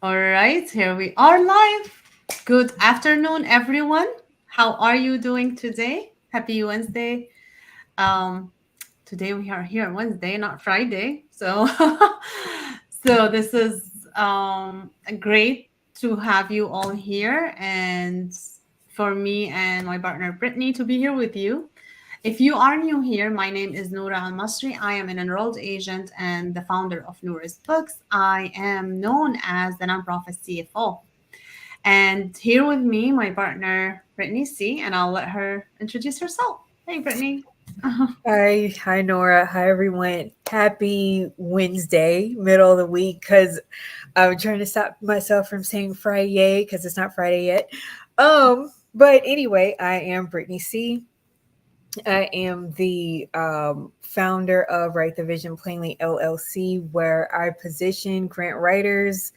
All right, here we are live. Good afternoon, everyone. How are you doing today? Happy Wednesday. Um, Today we are here Wednesday, not Friday. So, so this is great to have you all here, and for me and my partner Brittany to be here with you. If you are new here, my name is Noura Al Masri. I am an enrolled agent and the founder of Noura's Books. I am known as the nonprofit CFO. And here with me, my partner, Brittany C., and I'll let her introduce herself. Hey, Brittany. Hi, Nora. Hi, everyone. Happy Wednesday, middle of the week, because I'm trying to stop myself from saying Friday because it's not Friday yet. But anyway, I am Brittany C. I am the founder of Write the Vision Plainly LLC, where I position grant writers,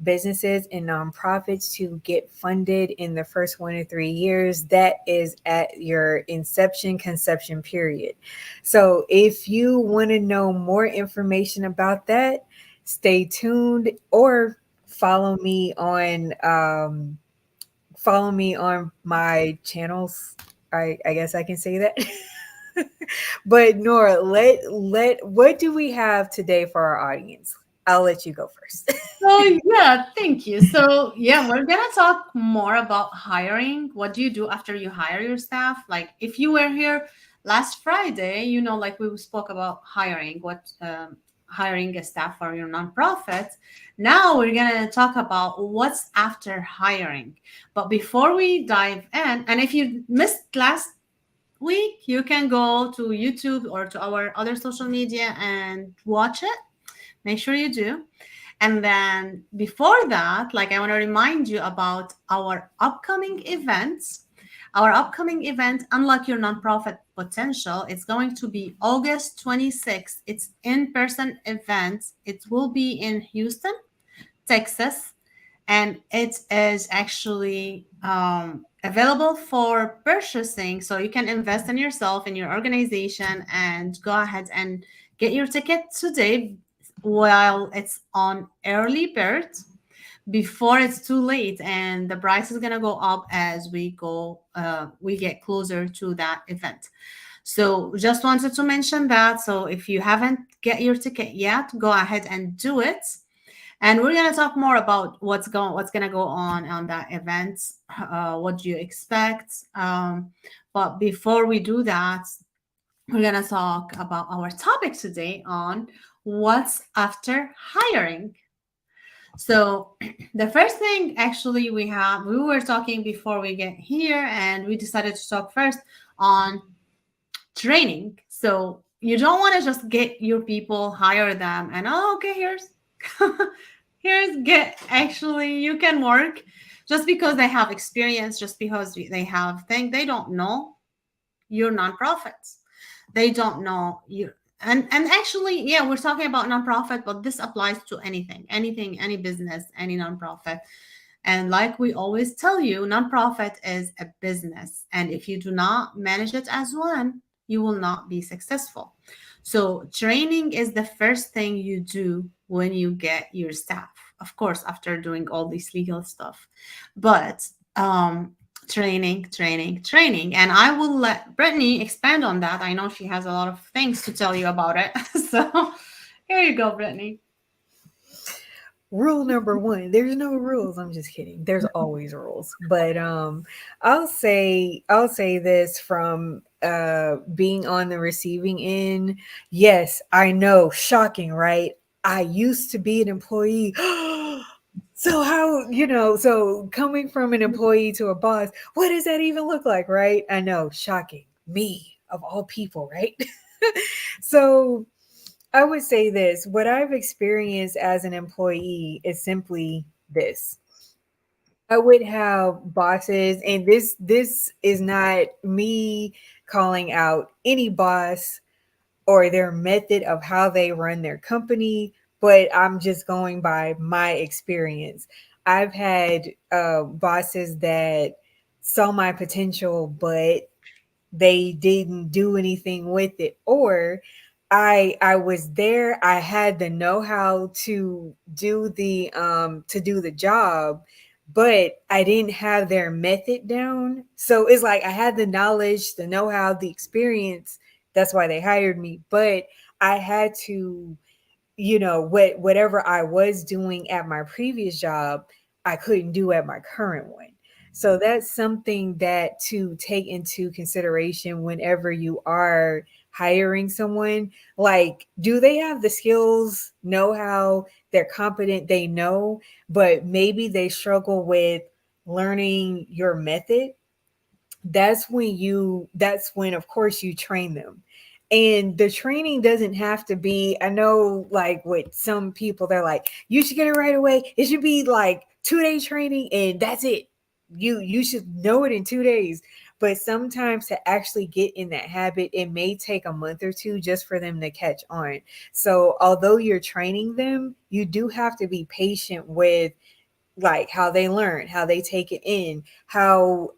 businesses, and nonprofits to get funded in the first 1 to 3 years. That is at your inception, conception period. So if you want to know more information about that, stay tuned or follow me on my channels. I guess I can say that. But Nora, let what do we have today for our audience? I'll let you go first. So, yeah, thank you. So, yeah, we're going to talk more about hiring. What do you do after you hire your staff? Like, if you were here last Friday, like we spoke about hiring a staff for your nonprofit. Now we're going to talk about what's after hiring. But before we dive in, and if you missed last week, you can go to YouTube or to our other social media and watch it. Make sure you do. And then before that, like, I want to remind you about our upcoming events. Our upcoming event, Unlock Your Nonprofit Potential, it's going to be August 26th. It's in-person event. It will be in Houston, Texas, and it is actually available for purchasing. So you can invest in yourself, in your organization, and go ahead and get your ticket today while it's on early bird before it's too late, and the price is going to go up as we get closer to that event. So just wanted to mention that. So if you haven't get your ticket yet, go ahead and do it. And we're gonna talk more about what's gonna go on that event. What do you expect? But before we do that, we're gonna talk about our topic today on what's after hiring. So the first thing actually we were talking before we get here, and we decided to talk first on training. So you don't want to just get your people, hire them, and okay, here's get actually you can work just because they have experience, just because they have thing. They don't know your nonprofits. They don't know you. And actually, yeah, we're talking about nonprofit, but this applies to anything, any business, any nonprofit. And like we always tell you, nonprofit is a business. And if you do not manage it as one, you will not be successful. So training is the first thing you do when you get your staff, of course, after doing all this legal stuff. But training. And I will let Brittany expand on that. I know she has a lot of things to tell you about it. So here you go, Brittany. Rule number one, there's no rules. I'm just kidding. There's always rules. But I'll say this from being on the receiving end. Yes, I know, shocking, right? I used to be an employee. So so coming from an employee to a boss, what does that even look like, right? I know, shocking. Me of all people, right? So I would say this: what I've experienced as an employee is simply this. I would have bosses, and this is not me calling out any boss or their method of how they run their company, but I'm just going by my experience. I've had bosses that saw my potential, but they didn't do anything with it, or I was there. I had the know-how to do the job, but I didn't have their method down. So it's like I had the knowledge, the know-how, the experience. That's why they hired me. But I had to, whatever I was doing at my previous job, I couldn't do at my current one. So that's something that to take into consideration whenever you are hiring someone. Like, do they have the skills, know how, they're competent, they know, but maybe they struggle with learning your method. That's when of course you train them. And the training doesn't have to be, I know, like with some people they're like, you should get it right away, it should be like 2 day training and that's it, you should know it in 2 days. But sometimes to actually get in that habit, it may take a month or two just for them to catch on. So although you're training them, you do have to be patient with like how they learn, how they take it in, how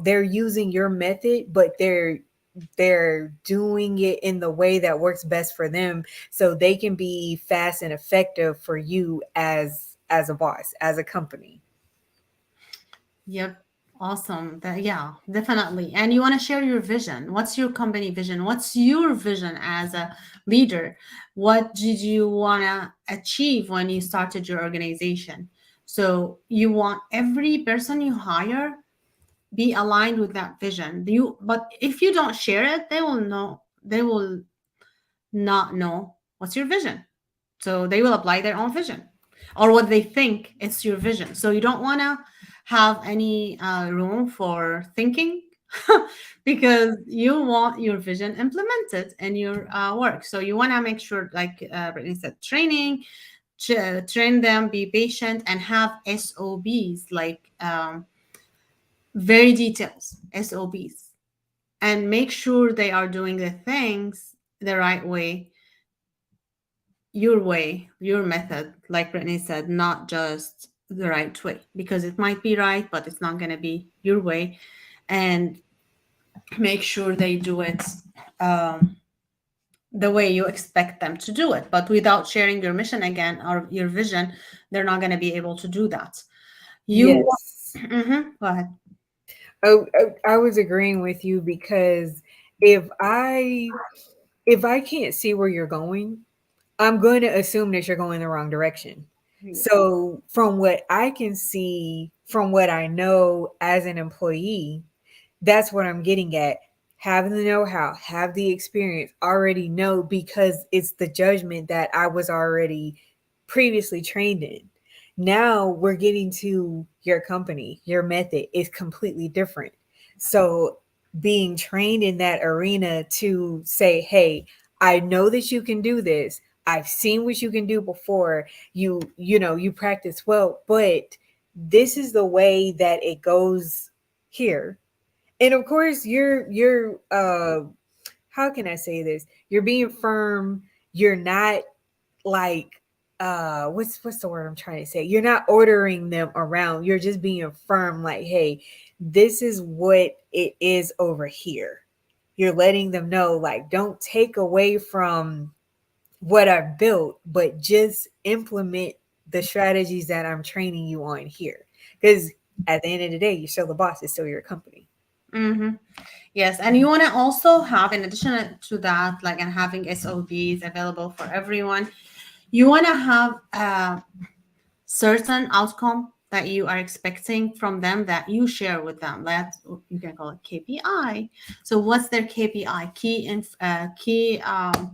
they're using your method, but they're doing it in the way that works best for them so they can be fast and effective for you as a boss, as a company. Yep. Awesome. Yeah, definitely. And you want to share your vision. What's your company vision? What's your vision as a leader? What did you want to achieve when you started your organization? So you want every person you hire be aligned with that vision. But if you don't share it, they will not know what's your vision. So they will apply their own vision or what they think is your vision. So you don't want to have any room for thinking because you want your vision implemented in your work. So you want to make sure, like Brittany said, train them, be patient, and have SOBs, like very details SOBs, and make sure they are doing the things the right way, your method, like Brittany said, not just the right way, because it might be right, but it's not going to be your way. And make sure they do it um, the way you expect them to do it. But without sharing your mission again or your vision, they're not going to be able to do that. You, Yes. go ahead. I was agreeing with you because if I if I can't see where you're going, I'm going to assume that you're going the wrong direction. So, from what I can see, from what I know as an employee, that's what I'm getting at. Having the know how, have the experience, already know because it's the judgment that I was already previously trained in. Now we're getting to your company, your method is completely different. So, being trained in that arena to say, hey, I know that you can do this. I've seen what you can do before. You practice well, but this is the way that it goes here. And of course, you're how can I say this? You're being firm. You're not like what's the word I'm trying to say? You're not ordering them around. You're just being firm like, "Hey, this is what it is over here." You're letting them know like don't take away from what I've built, but just implement the strategies that I'm training you on here. Because at the end of the day, you're still the boss, it's still your company. Mm-hmm. Yes, and you want to also have, in addition to that, like and having SOBs available for everyone, you want to have a certain outcome that you are expecting from them that you share with them. That you can call it KPI. So, what's their KPI? Key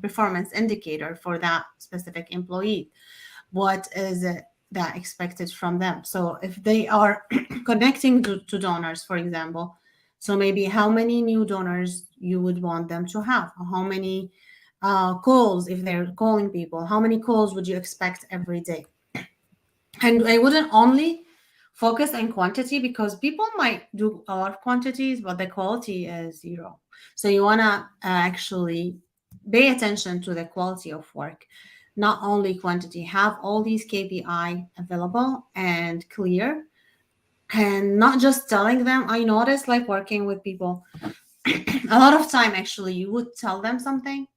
performance indicator for that specific employee. What is it that expected from them? So, if they are connecting to donors, for example, so maybe how many new donors you would want them to have? How many calls, if they're calling people, how many calls would you expect every day? And I wouldn't only focus on quantity because people might do a lot of quantities, but the quality is zero. So you want to actually pay attention to the quality of work, not only quantity. Have all these KPI available and clear, and not just telling them. I noticed, like working with people, a lot of time actually you would tell them something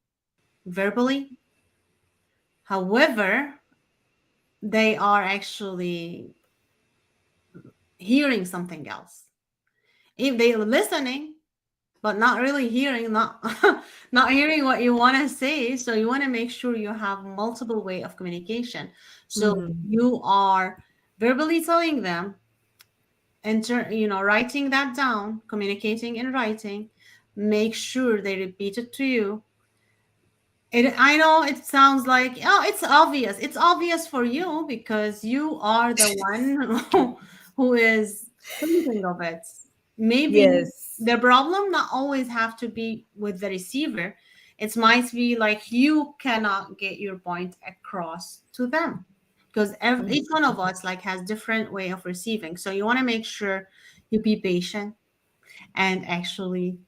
verbally. However, they are actually hearing something else. If they're listening, but not really hearing, not not hearing what you want to say, so you want to make sure you have multiple way of communication. So Mhm. you are verbally telling them, writing that down, communicating in writing, make sure they repeat it to you. I know it sounds like, oh, it's obvious. It's obvious for you because you are the one who is thinking of it. Maybe Yes. the problem not always have to be with the receiver. It might be like you cannot get your point across to them because each one of us like has different way of receiving. So you want to make sure you be patient and actually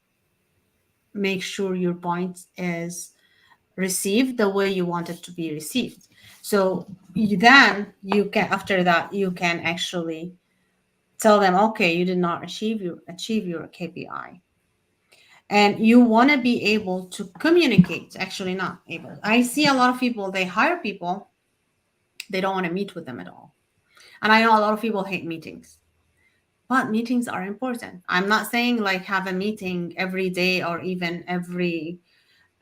make sure your point is received the way you want it to be received. So then you can, after that you can actually tell them, okay, you did not achieve your KPI, and you want to be able to communicate. Actually, not able. I see a lot of people, they hire people, they don't want to meet with them at all. And I know a lot of people hate meetings, but meetings are important. I'm not saying like have a meeting every day or even every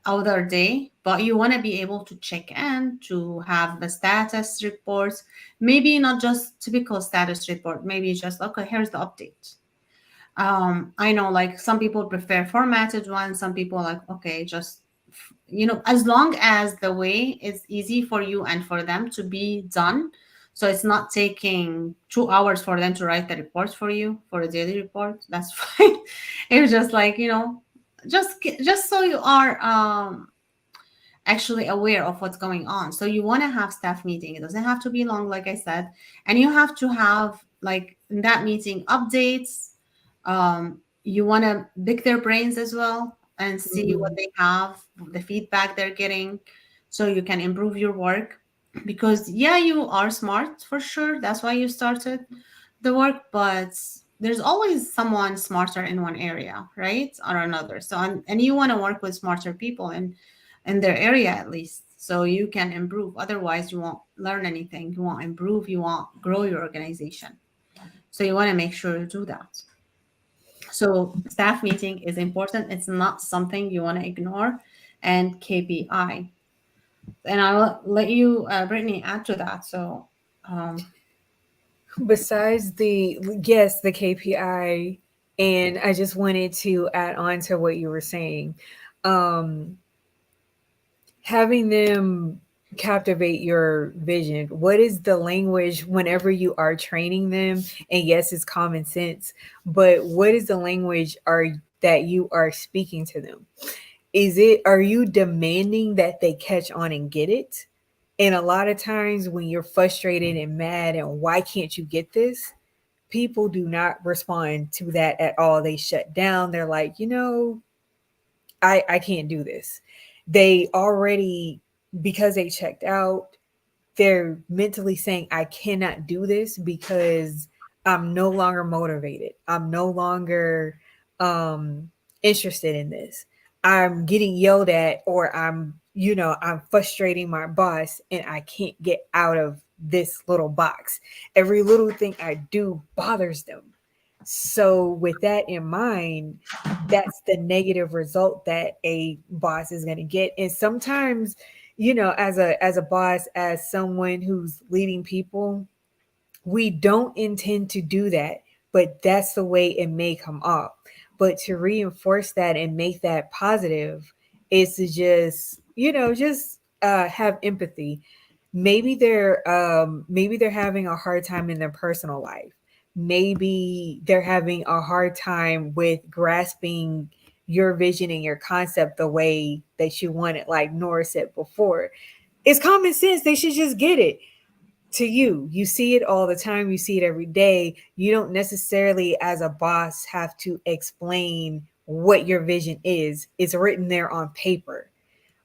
other day, but you want to be able to check in, to have the status reports. Maybe not just typical status report, maybe just, okay, here's the update. I know like some people prefer formatted ones, some people like, okay, just as long as the way is easy for you and for them to be done, so it's not taking 2 hours for them to write the reports for you for a daily report, that's fine. It's just like, just so you are actually aware of what's going on. So you want to have staff meeting. It doesn't have to be long, like I said, and you have to have like in that meeting updates. You want to pick their brains as well and see what Mhm. they have, the feedback they're getting, so you can improve your work. Because yeah, you are smart for sure. That's why you started the work, but there's always someone smarter in one area, right? Or another. So and you want to work with smarter people in their area at least. So you can improve. Otherwise you won't learn anything. You won't improve, you won't grow your organization. So you want to make sure you do that. So staff meeting is important. It's not something you want to ignore. And KPI. And I will let you, Brittany, add to that. So, um, Besides the, yes, the KPI, and I just wanted to add on to what you were saying. Um, Having them captivate your vision. What is the language whenever you are training them? And yes, it's common sense, but what is the language are that you are speaking to them? Is it, are you demanding that they catch on and get it? And a lot of times when you're frustrated and mad and why can't you get this? People do not respond to that at all. They shut down. They're like, I can't do this. They already, because they checked out, they're mentally saying, I cannot do this because I'm no longer motivated. I'm no longer interested in this. I'm getting yelled at, or I'm frustrating my boss and I can't get out of this little box. Every little thing I do bothers them. So, with that in mind, that's the negative result that a boss is going to get. And sometimes, as a boss, as someone who's leading people, we don't intend to do that, but that's the way it may come off. But to reinforce that and make that positive is to just have empathy. Maybe they're having a hard time in their personal life. Maybe they're having a hard time with grasping your vision and your concept the way that you want it, like Nora said before. It's common sense. They should just get it. To you, you see it all the time, you see it every day. You don't necessarily, as a boss, have to explain what your vision is. It's written there on paper.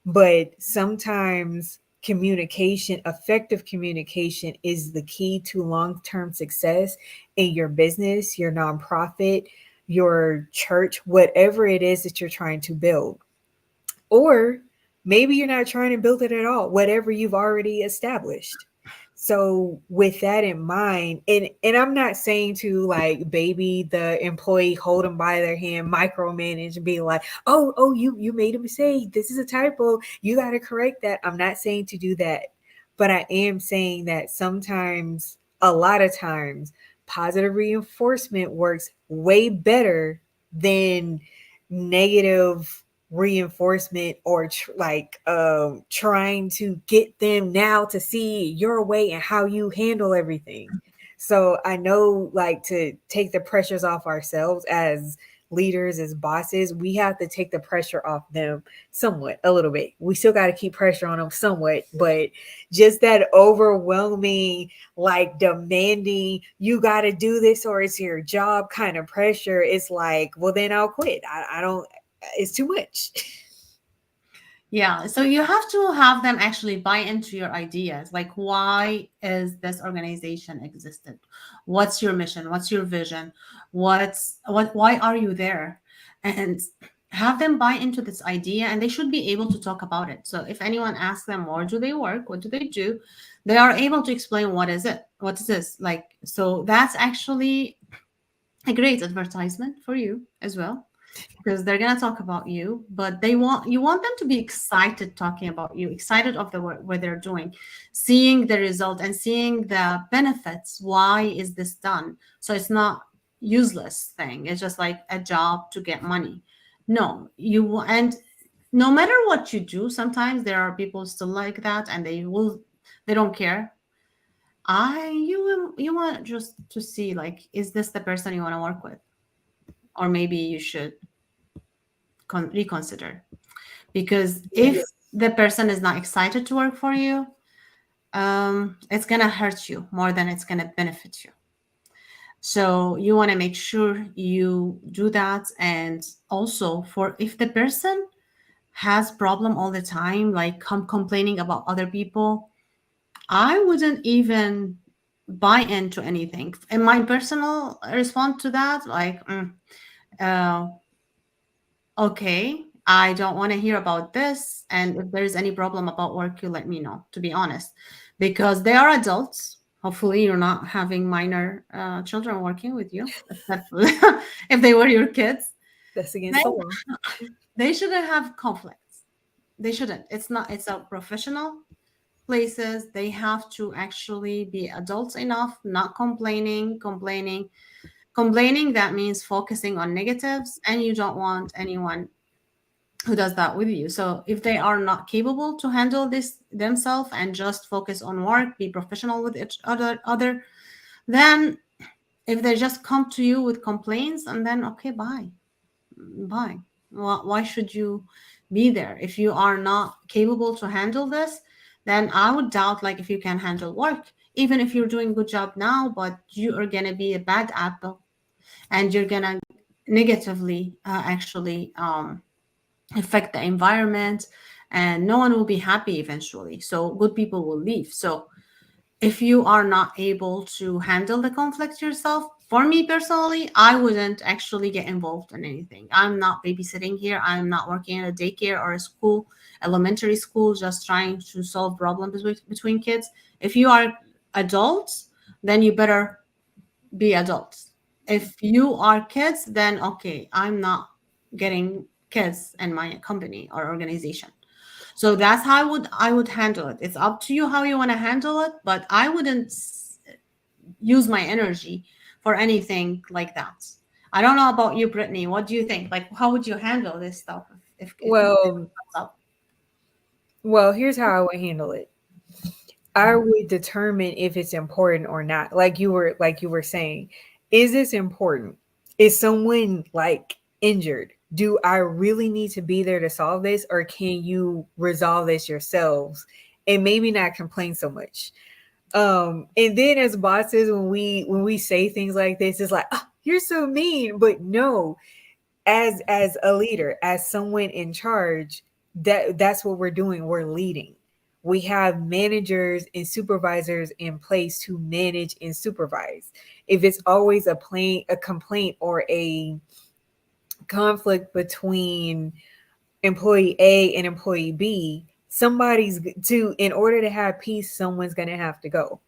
But sometimes communication, effective communication, is the key to long-term success in your business, your nonprofit, your church, whatever it is that you're trying to build. Or Maybe you're not trying to build it at all, whatever you've already established. So with that in mind, and I'm not saying to like baby the employee, hold them by their hand, micromanage and be like, oh, you made a mistake. This is a typo. You got to correct that. I'm not saying to do that. But I am saying that sometimes, a lot of times, positive reinforcement works way better than negative reinforcement, or trying to get them now to see your way and how you handle everything. So I know, like, to take the pressures off ourselves as leaders, as bosses, we have to take the pressure off them somewhat, a little bit. We still got to keep pressure on them somewhat, but just that overwhelming, like demanding, you got to do this or it's your job kind of pressure, it's like, well, then I'll quit. I don't, it's too much. Yeah, so you have to have them actually buy into your ideas. Like, why is this organization existed? What's your mission? What's your vision? Why are you there? And have them buy into this idea, and they should be able to talk about it. So if anyone asks them, where do they work? What do they do? They are able to explain what is it? What is this? Like, so that's actually a great advertisement for you as well, because they're going to talk about you, but you want them to be excited talking about you, excited of the work what they're doing, seeing the result and seeing the benefits. Why is this done? So it's not useless thing, it's just like a job to get money. No, and no matter what you do, sometimes there are people still like that, and they don't care. You want just to see, like, is this the person you want to work with? Or maybe you should reconsider, because if Yes. the person is not excited to work for you, it's gonna hurt you more than it's gonna benefit you. So you want to make sure you do that. And also, for if the person has problem all the time, like complaining about other people, I wouldn't even buy into anything. And my personal response to that, like, uh, okay, I don't want to hear about this. And if there's any problem about work, you let me know, to be honest, because they are adults. Hopefully, you're not having minor children working with you, except if they were your kids. That's They, against the law. they shouldn't have conflicts. They shouldn't. It's a professional places. They have to actually be adults enough, not complaining. That means focusing on negatives, and you don't want anyone who does that with you. So if they are not capable to handle this themselves and just focus on work, be professional with each other, then if they just come to you with complaints, and then okay, bye. Why should you be there if you are not capable to handle this? Then I would doubt, like, if you can handle work, even if you're doing a good job now, but you are gonna be a bad apple, and you're gonna negatively actually affect the environment, and no one will be happy eventually, so good people will leave. So if you are not able to handle the conflict yourself, for me personally, I wouldn't actually get involved in anything. I'm not babysitting here, I'm not working in a daycare or a school, elementary school, just trying to solve problems between kids. If you are adults, then you better be adults. If you are kids, then okay, I'm not getting kids in my company or organization. So that's how I would handle it. It's up to you how you want to handle it, but I wouldn't use my energy for anything like that. I don't know about you, Brittany. What do you think? Like, how would you handle this stuff if it Well, comes up? here's how I would handle it. I would determine if it's important or not. Like you were saying, is this important? Is someone like injured? Do I really need to be there to solve this, or can you resolve this yourselves and maybe not complain so much? And then as bosses, when we say things like this, it's like, oh, you're so mean. But no, as a leader, as someone in charge, that's what we're doing. We're leading. We have managers and supervisors in place to manage and supervise. If it's always a complaint or a conflict between employee A and employee B, in order to have peace, someone's going to have to go.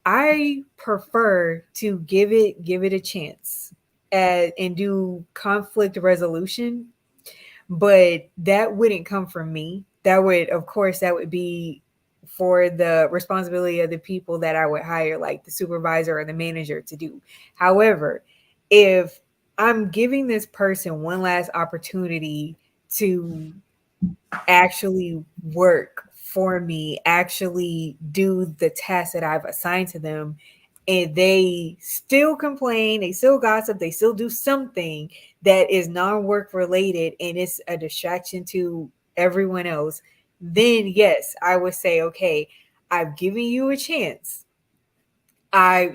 I prefer to give it a chance and do conflict resolution, but that wouldn't come from me. That would, of course, that would be for the responsibility of the people that I would hire, like the supervisor or the manager to do. However, if I'm giving this person one last opportunity to actually work for me, actually do the task that I've assigned to them, and they still complain, they still gossip, they still do something that is non work related and it's a distraction to everyone else, then yes, I would say, okay, I've given you a chance. I'm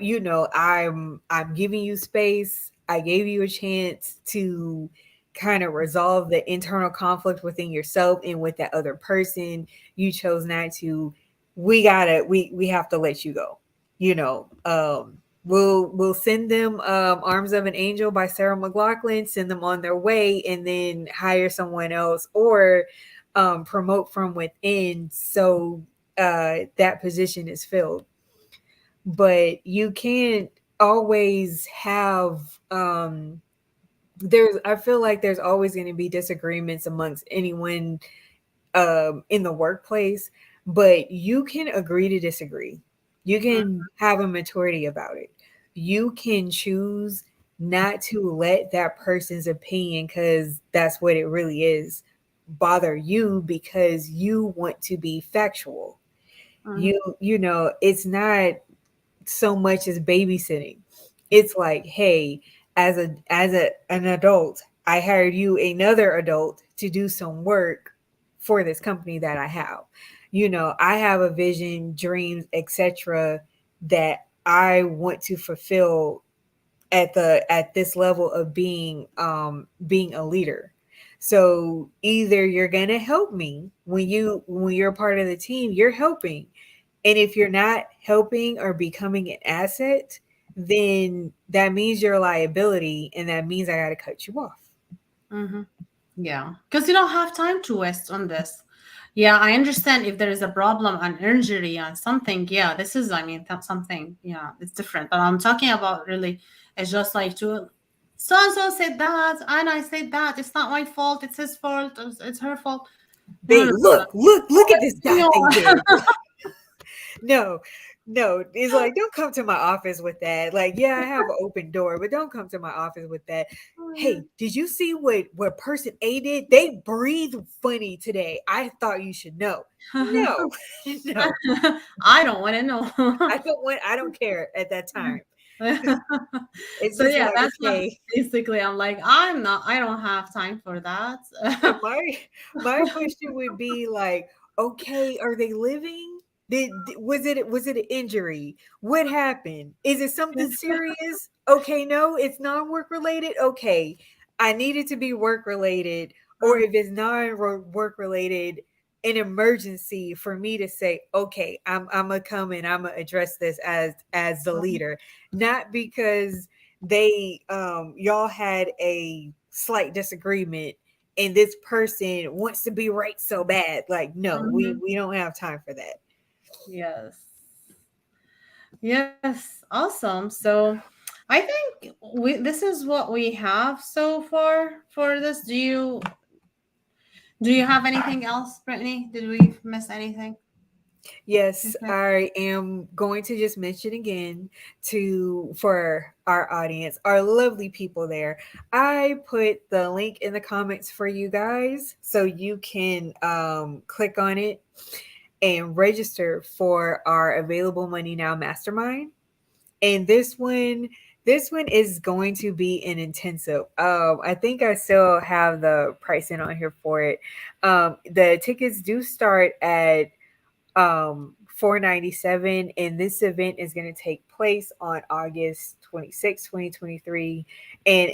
giving you space. I gave you a chance to kind of resolve the internal conflict within yourself and with that other person. You chose not to. We have to let you go. We'll send them Arms of an Angel by Sarah McLachlan, send them on their way, and then hire someone else, or promote from within, so that position is filled. But you can't always have there's I feel like there's always going to be disagreements amongst anyone in the workplace, but you can agree to disagree. You can have a maturity about it. You can choose not to let that person's opinion, because that's what it really is, bother you, because you want to be factual. Mhm. It's not so much as babysitting. It's like, hey, as an adult, I hired you, another adult, to do some work for this company that I have. I have a vision, dreams, etc., that I want to fulfill at this level of being a leader. So either you're going to help me, when you're part of the team, you're helping, and if you're not helping or becoming an asset, then that means you're a liability, and that means I got to cut you off. Mhm. Yeah, because you don't have time to waste on this. Yeah, I understand if there is a problem, an injury, and something. Yeah, this is, I mean, that's something. Yeah, it's different. But I'm talking about really, it's just like to so and so said that, and I said that. It's not my fault. It's his fault. It's her fault. No, no, They no. look at this You guy know, they did. No, no, it's like, don't come to my office with that. Like, yeah, I have an open door, but don't come to my office with that. Hey, did you see what person A did? They breathe funny today. I thought you should know. No, no, I don't want to know. I don't care at that time. It's So just yeah, like, that's what okay. basically I'm like, I don't have time for that. And my question would be like, okay, are they living? Was it an injury? What happened? Is it something serious? Okay, no, it's non-work related. Okay, I need it to be work related, or Mm, if it's non-work related, an emergency for me to say, okay, I'm gonna come and I'm gonna address this as the mm, leader, not because they y'all had a slight disagreement and this person wants to be right so bad. Like, no, we mhm. we don't have time for that. Yes. Yes. Awesome. So I think this is what we have so far for this. Do you have anything else, Brittany? Did we miss anything? Yes, Okay. I am going to just mention again, to for our audience, our lovely people there. I put the link in the comments for you guys, so you can click on it and register for our Available Money Now Mastermind. And this one is going to be an intensive. I think I still have the pricing on here for it. The tickets do start at 497, and this event is going to take place on August 26, 2023, and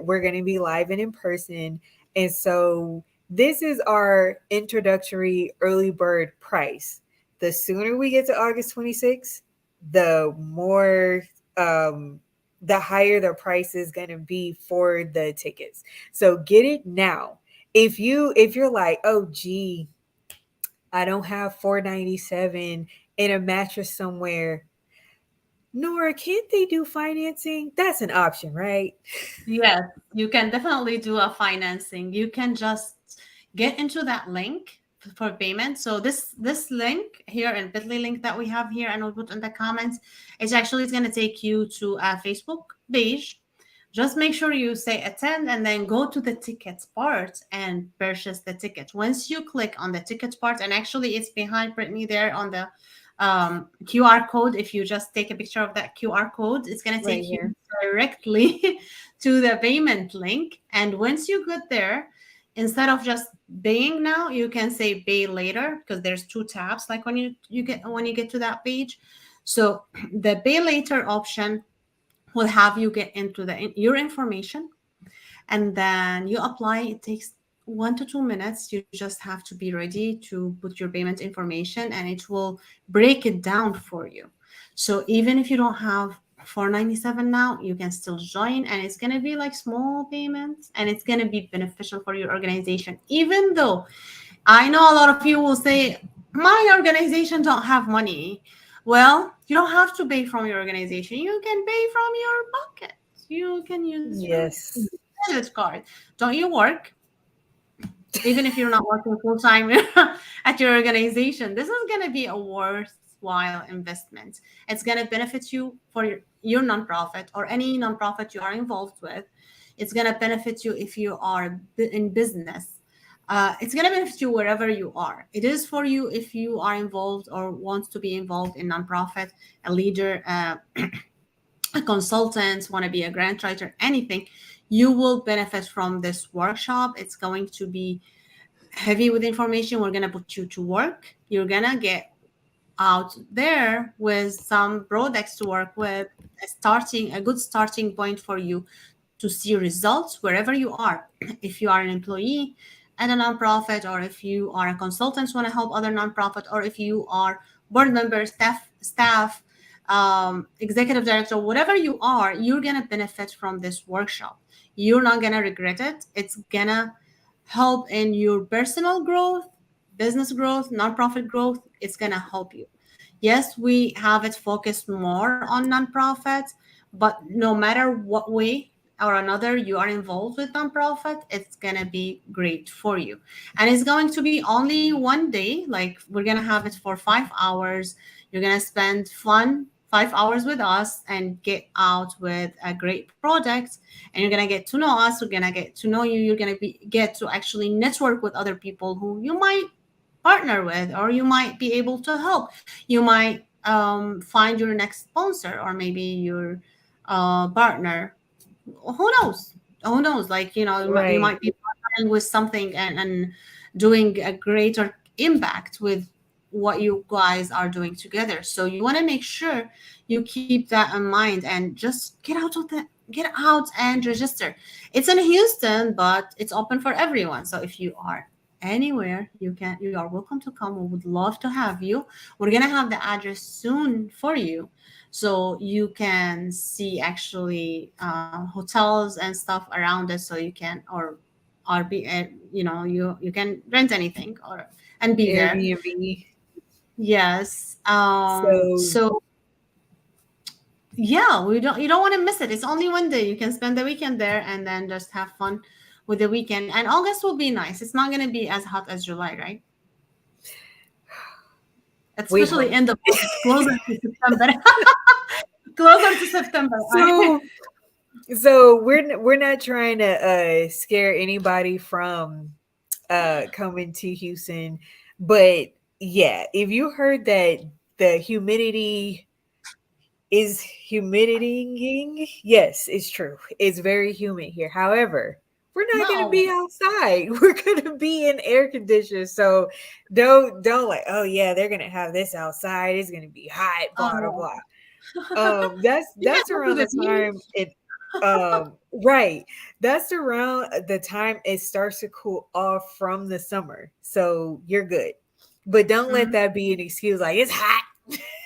we're going to be live and in person. And so this is our introductory early bird price. The sooner we get to August 26th, the more the higher the price is going to be for the tickets. So get it now. if you're like, oh gee, I don't have 497 in a mattress somewhere. Nora, can't they do financing? That's an option, right? Yes, you can definitely do a financing. You can just get into that link for payment. So this link here and Bitly link that we have here and we'll put in the comments, it's going to take you to a Facebook page. Just make sure you say attend and then go to the tickets part and purchase the ticket. Once you click on the ticket part, and actually it's behind Brittany there on the QR code. If you just take a picture of that QR code, it's going to Right take you here. directly to the payment link. And once you get there, instead of just paying now, you can say pay later because there's two tabs like when you get to that page. So the pay later option will have you get into your information and then you apply. It takes 1 to 2 minutes. You just have to be ready to put your payment information and it will break it down for you. So even if you don't have 497 now, you can still join and it's going to be like small payments and it's going to be beneficial for your organization. Even though I know a lot of you will say my organization don't have money. Well, you don't have to pay from your organization. You can pay from your pocket. You can use your Yes. credit card. Don't you work? Even if you're not working full time at your organization, this is going to be a worthwhile investment. It's going to benefit you for your nonprofit or any nonprofit you are involved with. It's going to benefit you if you are in business. It's going to benefit you wherever you are. It is for you if you are involved or want to be involved in nonprofit, a leader, a consultant, want to be a grant writer, anything. You will benefit from this workshop. It's going to be heavy with information. We're going to put you to work. You're going to get out there with some products to work with, a good starting point for you to see results wherever you are. If you are an employee at a nonprofit, or if you are a consultant want to help other nonprofit, or if you are board member, staff, executive director, whatever you are, you're gonna benefit from this workshop. You're not gonna regret it. It's gonna help in your personal growth, business growth, nonprofit growth. It's gonna help you. Yes, we have it focused more on nonprofits, but no matter what way or another you are involved with nonprofit, it's gonna be great for you. And it's going to be only one day. Like we're gonna have it for 5 hours. You're gonna spend fun 5 hours with us and get out with a great product. And you're gonna get to know us. We're gonna get to know you. You're gonna get to actually network with other people who you might partner with, or you might be able to help. You might find your next sponsor, or maybe your partner. Who knows? Who knows? Like, you Right. might be partnering with something and doing a greater impact with what you guys are doing together. So you want to make sure you keep that in mind and just get out and register. It's in Houston, but it's open for everyone. So if you are anywhere, you are welcome to come. We would love to have you. We're gonna have the address soon for you, so you can see actually hotels and stuff around it, so you can or be you can rent anything or and be there. Airbnb. Yes. So So yeah, we don't you don't want to miss it. It's only one day. You can spend the weekend there and then just have fun with the weekend. And August will be nice. It's not going to be as hot as July, right? we Especially hope. end of August, closer to September. Closer to September. So we're not trying to scare anybody from coming to Houston, but yeah, if you heard that the humidity is humiditying, yes, it's true. It's very humid here. However, we're not Not gonna be always. outside. We're gonna be in air conditioners. So don't like, oh yeah, they're gonna have this outside. It's gonna be hot, Oh blah blah no. blah. That's You can go to around the the beach. time it right. That's around the time it starts to cool off from the summer. So you're good. But don't let Mhm. that be an excuse like it's hot.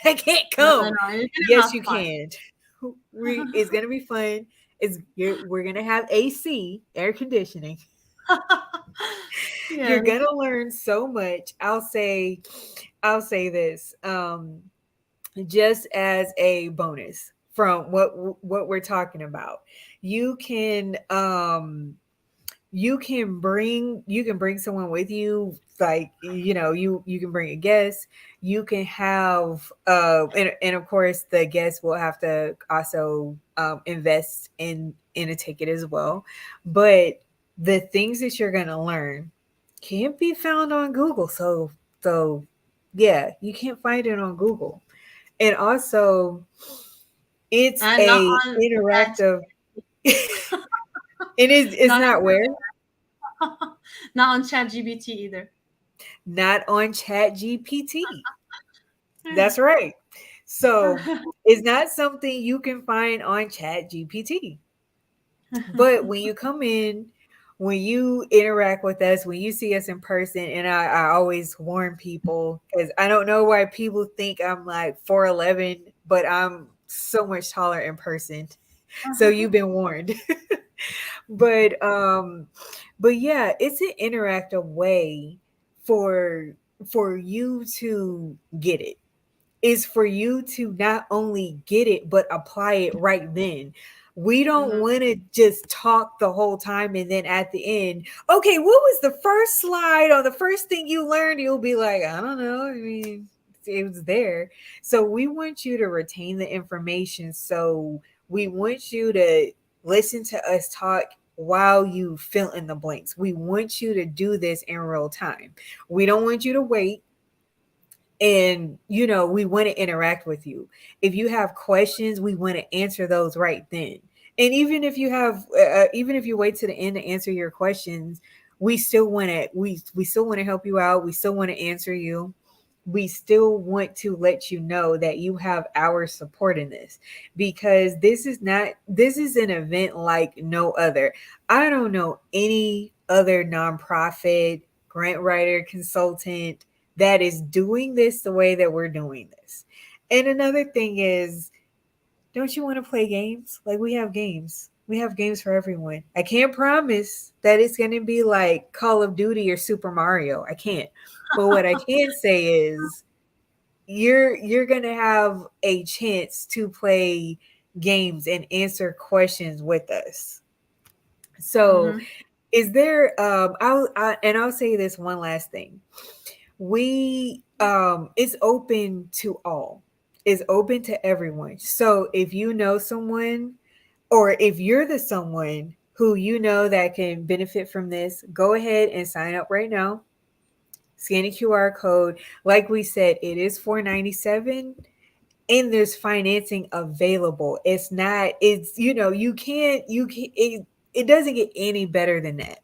I can't No, no, come. no. You're gonna Yes, have you fun. can. It's gonna be fun. We're gonna have AC, air conditioning. You're Yes. gonna learn so much. I'll say this. Just as a bonus from what we're talking about. You can you can bring someone with you, like, you can bring a guest. You can have and of course the guest will have to also invest in a ticket as well. But the things that you're going to learn can't be found on Google. So yeah, you can't find it on Google. And also, it's And not a on chat, interactive. It's not not where, not on chat GBT either. not on Chat GPT. That's right. So it's not something you can find on Chat GPT. But when you come in, when you interact with us, when you see us in person, and I always warn people because I don't know why people think I'm like 4'11, but I'm so much taller in person. So you've been warned. but but yeah, it's an interactive way for you to get it. Is for you to not only get it but apply it right then. We don't Mhm. want to just talk the whole time and then at the end, okay, what was the first slide or the first thing you learned? You'll be like, I don't know. I mean, it was there. So we want you to retain the information. So we want you to listen to us talk while you fill in the blanks. We want you to do this in real time. We don't want you to wait. And we want to interact with you. If you have questions, we want to answer those right then. And even if you wait to the end to answer your questions, we still want to help you out. We still want to answer you. We still want to let you know that you have our support in this, because this is an event like no other. I don't know any other nonprofit, grant writer, consultant that is doing this the way that we're doing this. And another thing is, don't you want to play games? Like, we have games. We have games for everyone. I can't promise that it's going to be like Call of Duty or Super Mario. I can't. But what I can say is, you're going to have a chance to play games and answer questions with us. So, Mhm. is there I'll say this one last thing. We It's open to all. It's open to everyone. So if you know someone, or if you're the someone who you know that can benefit from this, go ahead and sign up right now. Scan a QR code. Like we said, it is $4.97, and there's financing available. It's not, it's, you can it doesn't get any better than that.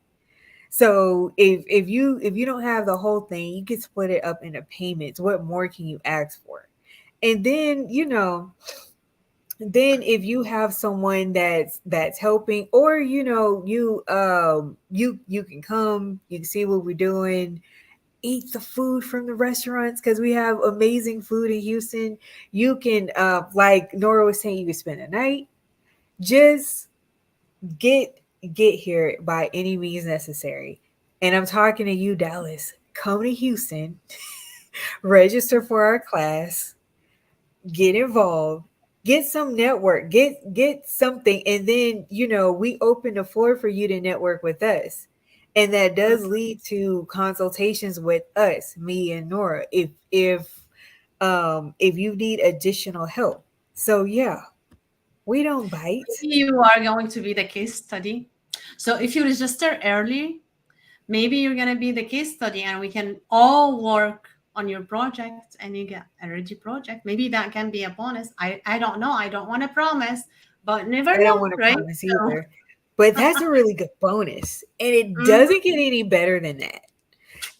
So if you don't have the whole thing, you can split it up into payments. What more can you ask for? And then, then if you have someone that's helping, or you can come, you can see what we're doing, eat the food from the restaurants, because we have amazing food in Houston. You can, like Nora was saying, you can spend a night. Just get get here by any means necessary. And I'm talking to you, Dallas. Come to Houston, register for our class, get involved, get some network, get something, and then we open the floor for you to network with us. And that does lead to consultations with us, me and Nora, if you need additional help. So yeah, we don't bite. Maybe you are going to be the case study. So if you register early, maybe you're going to be the case study and we can all work on your project and you get a ready project. Maybe that can be a bonus. I don't know. I don't want to promise, but never I don't know, want to right? promise So, either. But that's a really good bonus. And it mhm, doesn't get any better than that.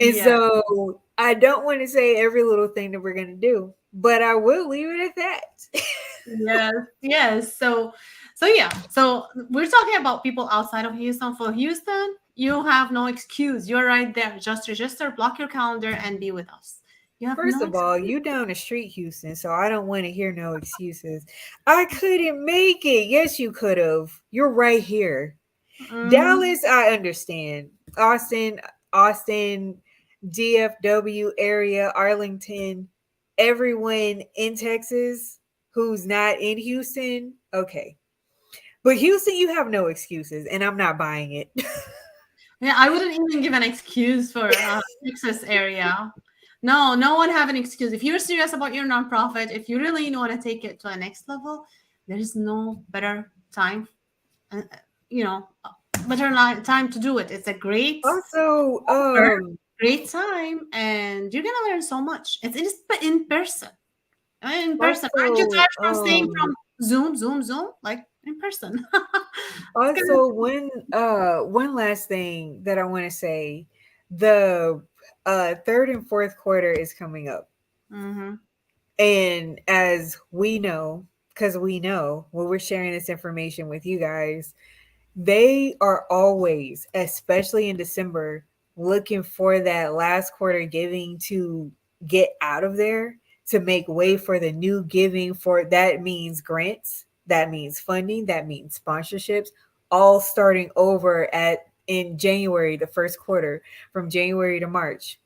And yeah. so I don't want to say every little thing that we're going to do, but I will leave it at that. Yes, yes. So yeah. So we're talking about people outside of Houston. For Houston, you have no excuse. You're right there. Just register, block your calendar, and be with us. You have First no of all, excuse. you down the street, Houston, so I don't want to hear no excuses. I couldn't make it. Yes, you could have. You're right here. Mhm. Dallas, I understand. Austin, Austin, DFW area, Arlington, everyone in Texas who's not in Houston, okay. But Houston, you have no excuses, and I'm not buying it. Yeah, I wouldn't even give an excuse for Texas area. No, no one have an excuse. If you're serious about your nonprofit, if you really want to take it to a next level, there is no better time, uh, you know, better time to do it. It's a great Also, offer, great time, and you're gonna learn so much. It's in person. In person. Aren't you also, tired from staying from Zoom, like in person? It's gonna. also one last thing that I want to say. The third and fourth quarter is coming up. Mhm. And as we know, because we know when we're sharing this information with you guys, they are always, especially in December, looking for that last quarter giving to get out of there to make way for the new giving. For that means grants, that means funding, that means sponsorships, all starting over at in January, the first quarter, from January to March.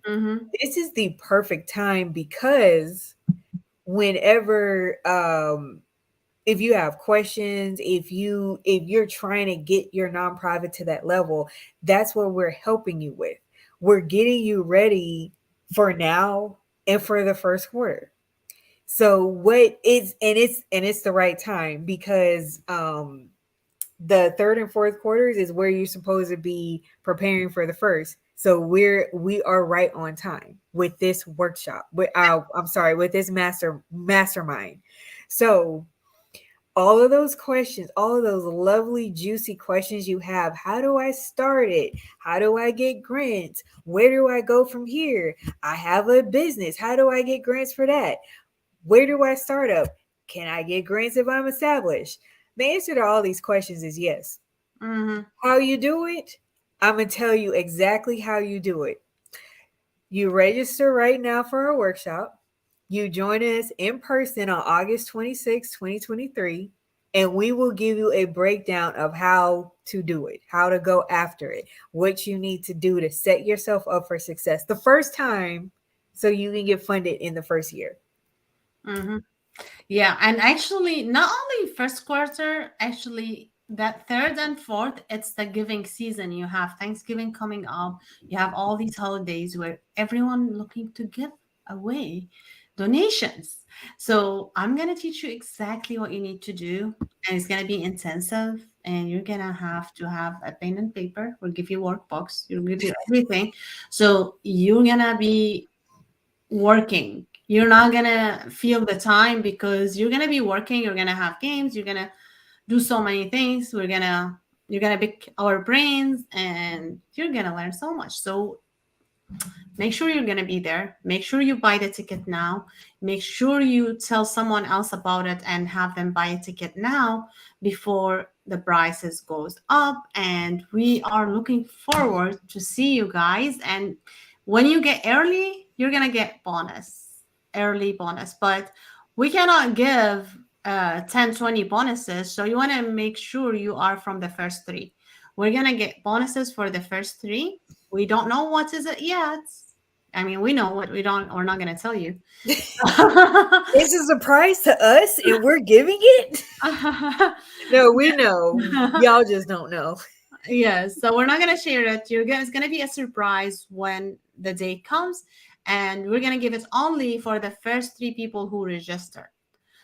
Mhm. This is the perfect time because whenever if you have questions, if you're trying to get your nonprofit to that level, that's what we're helping you with. We're getting you ready for now and for the first quarter. So what is and it's the right time because the third and fourth quarters is where you're supposed to be preparing for the first. So we are right on time with this workshop. With I'm sorry, with this mastermind. So all of those questions, all of those lovely, juicy questions you have. How do I start it? How do I get grants? Where do I go from here? I have a business. How do I get grants for that? Where do I start up? Can I get grants if I'm established? The answer to all these questions is yes. Mhm. How you do it? I'm going to tell you exactly how you do it. You register right now for our workshop. You join us in person on August 26, 2023, and we will give you a breakdown of how to do it, how to go after it, what you need to do to set yourself up for success the first time so you can get funded in the first year. Mhm. Yeah, and actually, not only first quarter, actually that third and fourth, it's the giving season. You have Thanksgiving coming up. You have all these holidays where everyone looking to give away donations. So I'm gonna teach you exactly what you need to do, and it's gonna be intensive. And you're gonna have to have a pen and paper. We'll give you workbooks. We'll give you everything. So you're gonna be working. You're not gonna feel the time because you're gonna be working, you're gonna have games, you're gonna do so many things. You're gonna pick our brains and you're gonna learn so much. So make sure you're going to be there. Make sure you buy the ticket now. Make sure you tell someone else about it and have them buy a ticket now before the prices goes up. And we are looking forward to see you guys. And when you get early, you're going to get early bonus. But we cannot give 10, 20 bonuses. So you want to make sure you are from the first three. We're going to get bonuses for the first three. We don't know what is it yet. I mean, we know what we don't. We're not going to tell you. It's a surprise to us and we're giving it? No, we know. Y'all just don't know. Yes, so we're not going to share it. It's going to be a surprise when the day comes, and we're going to give it only for the first three people who register.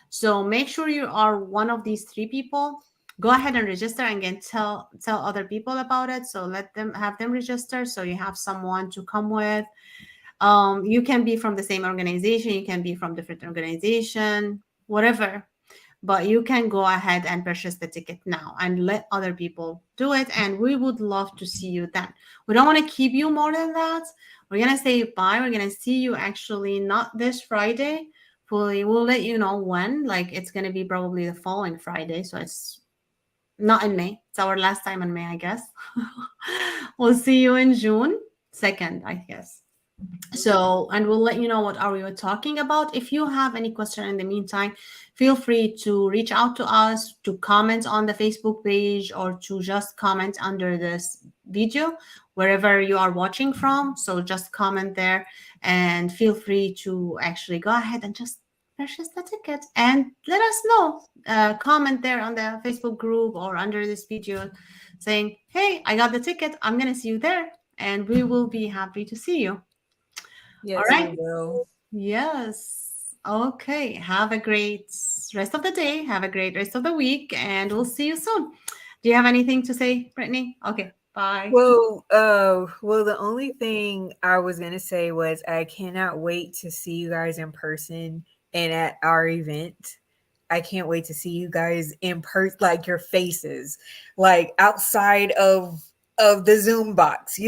So make sure you are one of these three people. Go ahead and register and again tell other people about it. So let them have them register. So you have someone to come with. You can be from the same organization. You can be from different organization, whatever. But you can go ahead and purchase the ticket now and let other people do it. And we would love to see you then. We don't want to keep you more than that. We're gonna say bye. We're gonna see you actually not this Friday. We'll let you know when. Like it's gonna be probably the following Friday. So it's not in May. It's our last time in May, I guess. We'll see you in June 2nd, I guess. So, and we'll let you know what are we talking about. If you have any question in the meantime, feel free to reach out to us, to comment on the Facebook page, or to just comment under this video wherever you are watching from. So just comment there and feel free to actually go ahead and just purchase the ticket and let us know. Comment there on the Facebook group or under this video saying, hey, I got the ticket. I'm going to see you there. And we will be happy to see you. All Yes, we right. will. Yes. Okay. Have a great rest of the day. Have a great rest of the week. And we'll see you soon. Do you have anything to say, Brittany? Okay. Bye. Well, the only thing I was gonna say was I cannot wait to see you guys in person and at our event. I can't wait to see you guys in person, like your faces, like outside of the Zoom box,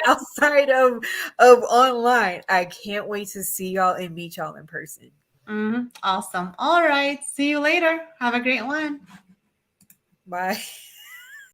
outside of online. I can't wait to see y'all and meet y'all in person. Awesome. All right. See you later. Have a great one. Bye.